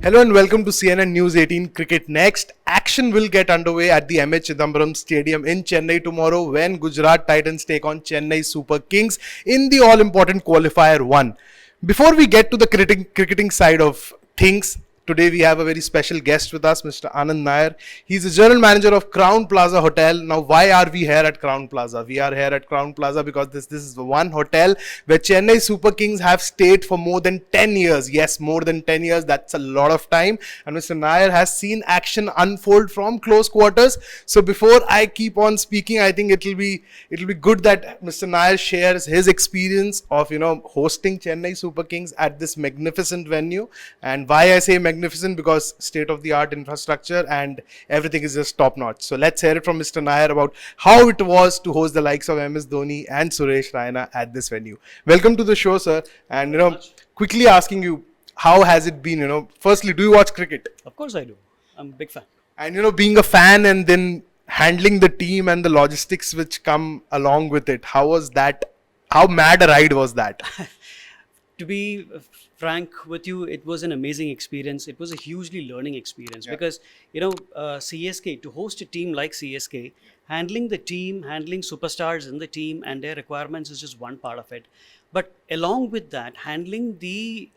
Hello and welcome to CNN News 18 Cricket Next. Action will get underway at the MS Chidambaram Stadium in Chennai tomorrow when Gujarat Titans take on Chennai Super Kings in the all-important qualifier 1. Before we get to the cricketing side of things, today we have a very special guest with us, Mr. Anand Nair. He's the general manager of Crowne Plaza Hotel. Now, why are we here at Crowne Plaza? We are here at Crowne Plaza because this is the one hotel where Chennai Super Kings have stayed for more than 10 years. Yes, more than 10 years. That's a lot of time. And Mr. Nair has seen action unfold from close quarters. So before I keep on speaking, I think it'll be good that Mr. Nair shares his experience of hosting Chennai Super Kings at this magnificent venue. And why I say magnificent, because state of the art infrastructure and everything is just top notch. So let's hear it from Mr. Nair about how it was to host the likes of MS Dhoni and Suresh Raina at this venue. Welcome to the show, sir. And quickly asking you, how has it been? Firstly, do you watch cricket? Of course I do. I'm a big fan. And being a fan and then handling the team and the logistics which come along with it, how was that? How mad a ride was that? To be frank with you, it was an amazing experience. It was a hugely learning experience because, CSK, to host a team like CSK, handling the team, handling superstars in the team and their requirements is just one part of it. But along with that, handling the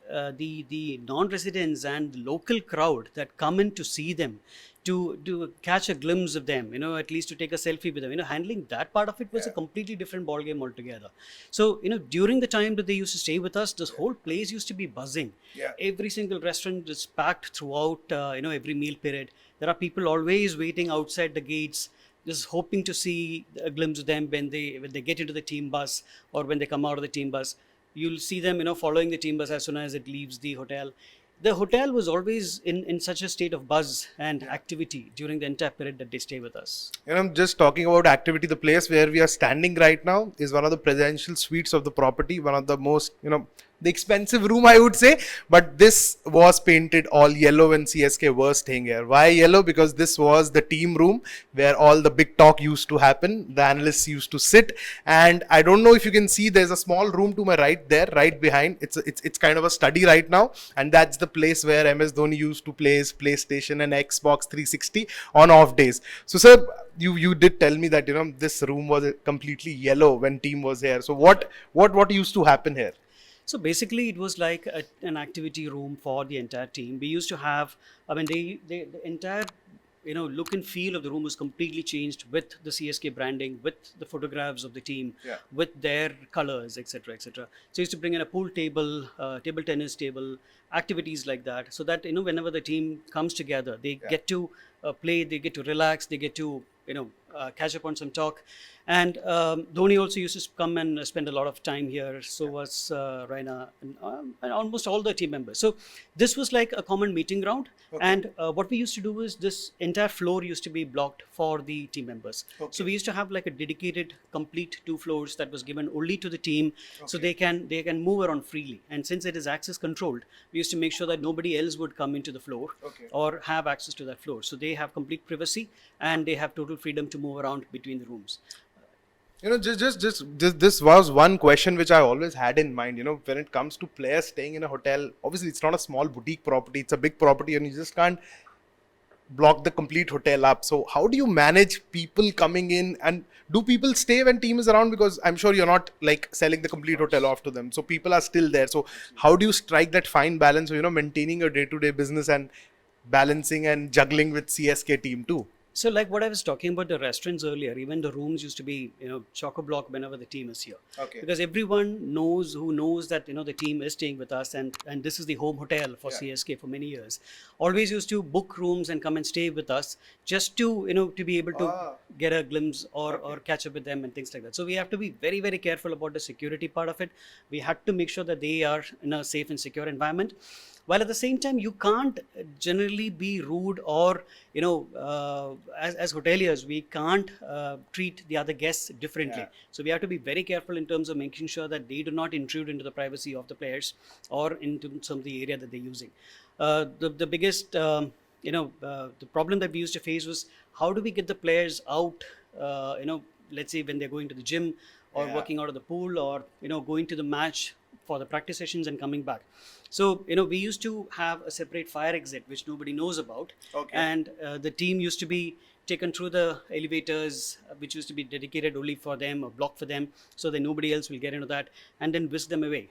non-residents and local crowd that come in to see them, to catch a glimpse of them, at least to take a selfie with them, handling that part of it was a completely different ballgame altogether. So, during the time that they used to stay with us, this whole place used to be buzzing. Every single restaurant is packed throughout, every meal period. There are people always waiting outside the gates, just hoping to see a glimpse of them when they get into the team bus or when they come out of the team bus. You'll see them, following the team bus as soon as it leaves the hotel. The hotel was always in such a state of buzz and activity during the entire period that they stay with us. I'm just talking about activity. The place where we are standing right now is one of the presidential suites of the property, one of the most, the expensive room, I would say. But this was painted all yellow when CSK were staying here. Why yellow? Because this was the team room where all the big talk used to happen. The analysts used to sit. And I don't know if you can see, there's a small room to my right there, right behind. It's kind of a study right now. And that's the place where MS Dhoni used to play his PlayStation and Xbox 360 on off days. So, sir, you did tell me that, this room was completely yellow when team was here. So what used to happen here? So basically, it was like an activity room for the entire team. We used to have, the entire, look and feel of the room was completely changed with the CSK branding, with the photographs of the team, with their colors, etc., etc. So used to bring in a pool table, table tennis table, activities like that, so that whenever the team comes together, they get to play, they get to relax, they get to catch up on some talk. And Dhoni also used to come and spend a lot of time here. So was Raina and almost all the team members. So this was like a common meeting ground. And what we used to do is this entire floor used to be blocked for the team members. So we used to have like a dedicated, complete 2 floors that was given only to the team, so they can move around freely. And since it is access controlled, we used to make sure that nobody else would come into the floor or have access to that floor. So they have complete privacy and they have total freedom to move around between the rooms. Just this was one question which I always had in mind. When it comes to players staying in a hotel, obviously it's not a small boutique property, it's a big property and you just can't block the complete hotel up. So how do you manage people coming in, and do people stay when team is around? Because I'm sure you're not like selling the complete hotel off to them. So people are still there. So how do you strike that fine balance of, maintaining your day-to-day business and balancing and juggling with CSK team too? So like what I was talking about the restaurants earlier, even the rooms used to be, chock-a-block whenever the team is here. Because everyone knows that, the team is staying with us and this is the home hotel for CSK for many years. Always used to book rooms and come and stay with us just to, to be able to get a glimpse or catch up with them and things like that. So we have to be very, very careful about the security part of it. We had to make sure that they are in a safe and secure environment. While at the same time, you can't generally be rude or, as hoteliers, we can't treat the other guests differently. So we have to be very careful in terms of making sure that they do not intrude into the privacy of the players or into some of the area that they're using. The biggest, the problem that we used to face was how do we get the players out, let's say when they're going to the gym or working out of the pool or, going to the match for the practice sessions and coming back. So we used to have a separate fire exit which nobody knows about. Okay. And the team used to be taken through the elevators, which used to be dedicated only for them or blocked for them, so that nobody else will get into that, and then whisk them away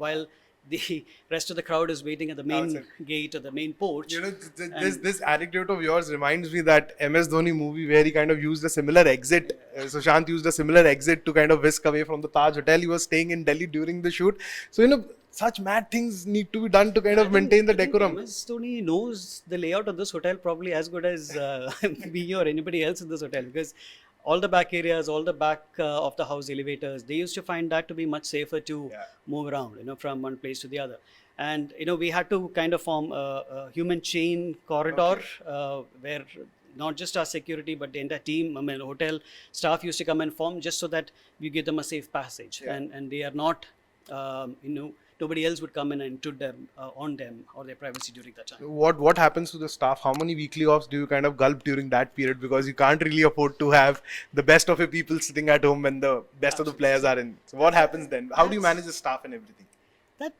while the rest of the crowd is waiting at the main Outside. gate or the main porch. This anecdote of yours reminds me that MS Dhoni movie where he kind of used a similar exit. Sushant used a similar exit to kind of whisk away from the Taj Hotel. He was staying in Delhi during the shoot. So such mad things need to be done to kind of maintain the decorum. MS Dhoni knows the layout of this hotel probably as good as me or anybody else in this hotel, because all the back areas, all the back of the house elevators, they used to find that to be much safer to move around, from one place to the other. And we had to kind of form a human chain corridor where not just our security but the entire team, hotel staff used to come and form, just so that we give them a safe passage, and they are not nobody else would come in and intrude them on them or their privacy during that time. What happens to the staff? How many weekly offs do you kind of gulp during that period? Because you can't really afford to have the best of your people sitting at home when the best of the players are in. So what happens then? How do you manage the staff and everything?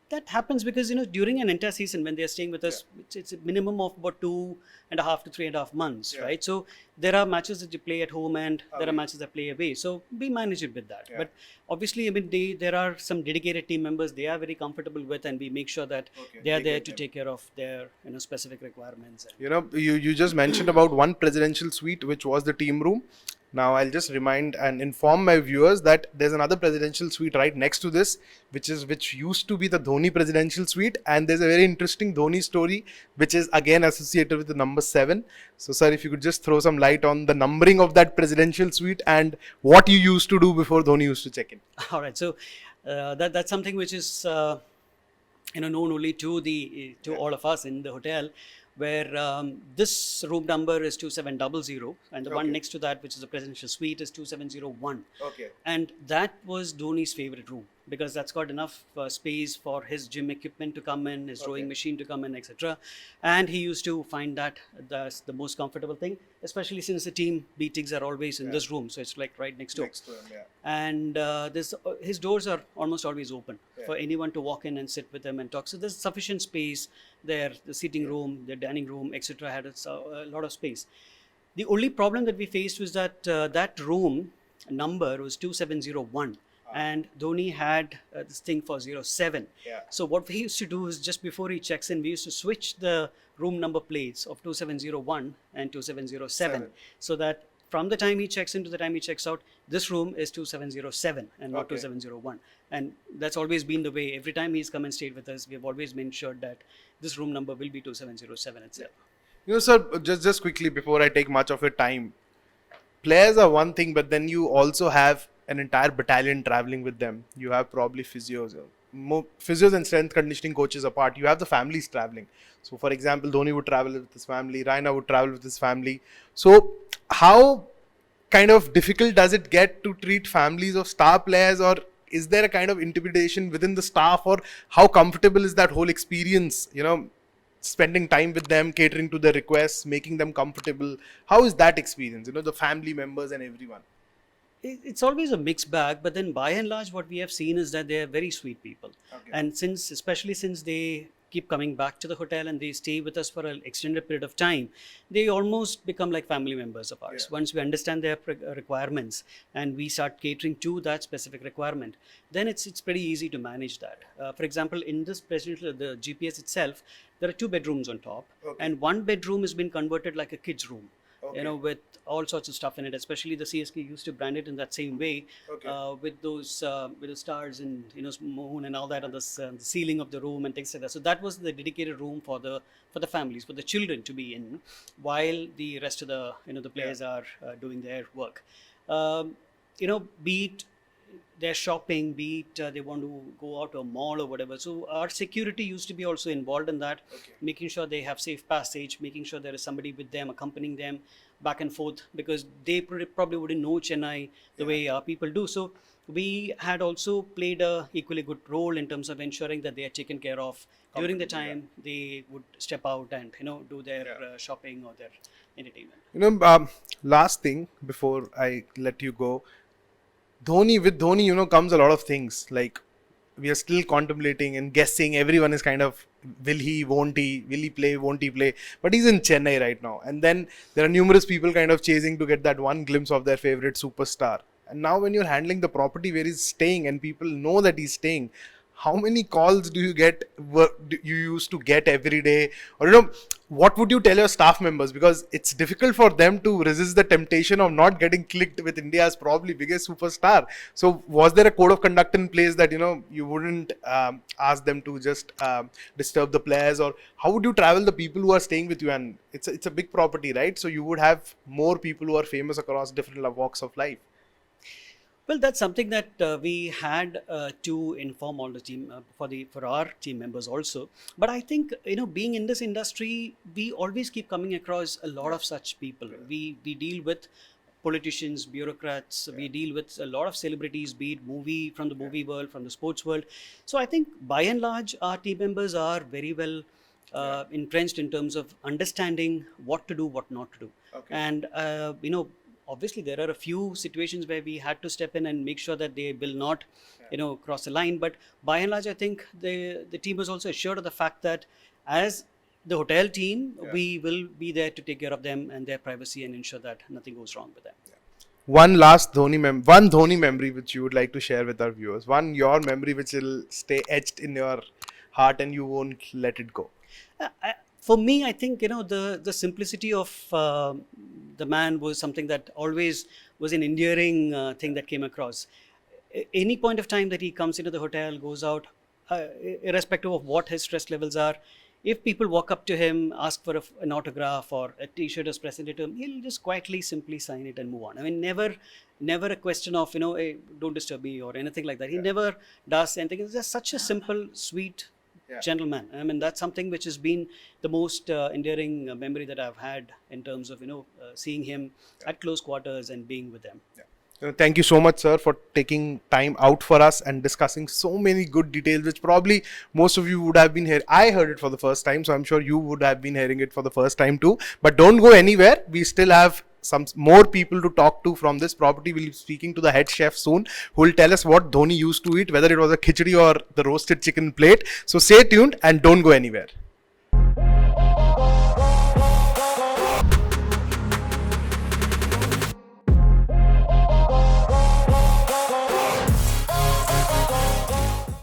That happens because during an entire season when they are staying with us, it's a minimum of about 2.5 to 3.5 months, right? So there are matches that you play at home and there are matches that play away. So we manage it with that. But obviously, there are some dedicated team members they are very comfortable with, and we make sure that they are there to take care of their specific requirements. You just mentioned about one presidential suite, which was the team room. Now I'll just remind and inform my viewers that there's another presidential suite right next to this, which used to be the Dhoni Presidential Suite, and there's a very interesting Dhoni story, which is again associated with the number 7. So, sir, if you could just throw some light on the numbering of that presidential suite and what you used to do before Dhoni used to check in. All right, so that's something which is known only to all of us in the hotel, where this room number is 2700, and the one next to that, which is the presidential suite, is 2701. Okay. And that was Dhoni's favorite room, because that's got enough space for his gym equipment to come in, his rowing machine to come in, etc. And he used to find that that's the most comfortable thing, especially since the team meetings are always in this room, so it's like right next door. And his doors are almost always open for anyone to walk in and sit with him and talk. So there's sufficient space there. The seating room, the dining room, etc. had a lot of space. The only problem that we faced was that that room number was 2701. And Dhoni had this thing for 07. So what we used to do is, just before he checks in, we used to switch the room number plates of 2701 and 2707, so that from the time he checks in to the time he checks out, this room is 2707 and not 2701. And that's always been the way. Every time he's come and stayed with us, we've always made sure that this room number will be 2707 itself. Sir, just quickly before I take much of your time, players are one thing, but then you also have an entire battalion traveling with them. You have probably physios and strength conditioning coaches apart. You have the families traveling. So, for example, Dhoni would travel with his family, Raina would travel with his family. So, how kind of difficult does it get to treat families of star players, or is there a kind of intimidation within the staff, or how comfortable is that whole experience, spending time with them, catering to their requests, making them comfortable? How is that experience, the family members and everyone? It's always a mixed bag, but then by and large what we have seen is that they are very sweet people. And especially since they keep coming back to the hotel and they stay with us for an extended period of time, they almost become like family members of ours. Once we understand their requirements and we start catering to that specific requirement, then it's pretty easy to manage that. For example, in this presidential, the GPS itself, there are 2 bedrooms on top, and one bedroom has been converted like a kid's room. With all sorts of stuff in it. Especially the CSK used to brand it in that same way, with those with the stars and moon and all that on the ceiling of the room and things like that. So that was the dedicated room for the families, for the children to be in, while the rest of the the players are doing their work. Be it their shopping, be it they want to go out to a mall or whatever. So our security used to be also involved in that, making sure they have safe passage, making sure there is somebody with them, accompanying them back and forth, because they probably wouldn't know Chennai the way our people do. So we had also played a equally good role in terms of ensuring that they are taken care of during the time they would step out and do their shopping or their entertainment. Last thing before I let you go, with Dhoni, comes a lot of things like we are still contemplating and guessing. Everyone is kind of, won't he play, won't he play? But he's in Chennai right now. And then there are numerous people kind of chasing to get that one glimpse of their favorite superstar. And now when you're handling the property where he's staying and people know that he's staying, how many calls do you get, do you used to get every day? Or, what would you tell your staff members? Because it's difficult for them to resist the temptation of not getting clicked with India's probably biggest superstar. So was there a code of conduct in place that, you wouldn't ask them to just disturb the players? Or how would you travel the people who are staying with you? And it's a big property, right? So you would have more people who are famous across different walks of life. Well, that's something that we had to inform all the team for our team members also. But I think being in this industry, we always keep coming across a lot of such people. We deal with politicians, bureaucrats. We deal with a lot of celebrities, be it from the movie world, from the sports world. So I think by and large, our team members are very well entrenched in terms of understanding what to do, what not to do. Okay. And obviously there are a few situations where we had to step in and make sure that they will not cross the line, but by and large I think the team was also assured of the fact that as the hotel team, we will be there to take care of them and their privacy and ensure that nothing goes wrong with them. One last Dhoni memory which you would like to share with our viewers. Your memory which will stay etched in your heart and you won't let it go. For me, I think the simplicity of the man was something that always was an endearing thing that came across. Any point of time that he comes into the hotel, goes out, irrespective of what his stress levels are, if people walk up to him, ask for an autograph or a T-shirt is presented to him, he'll just quietly, simply sign it and move on. I mean, never a question of hey, don't disturb me or anything like that. He never does anything. It's just such a simple, sweet gentleman. I mean, that's something which has been the most endearing memory that I've had in terms of seeing him at close quarters and being with them. Thank you so much, sir, for taking time out for us and discussing so many good details, which probably most of you would have been hearing. I heard it for the first time, so I'm sure you would have been hearing it for the first time too. But don't go anywhere. We still have some more people to talk to from this property. We'll be speaking to the head chef soon, who will tell us what Dhoni used to eat, whether it was a khichdi or the roasted chicken plate. So stay tuned and don't go anywhere.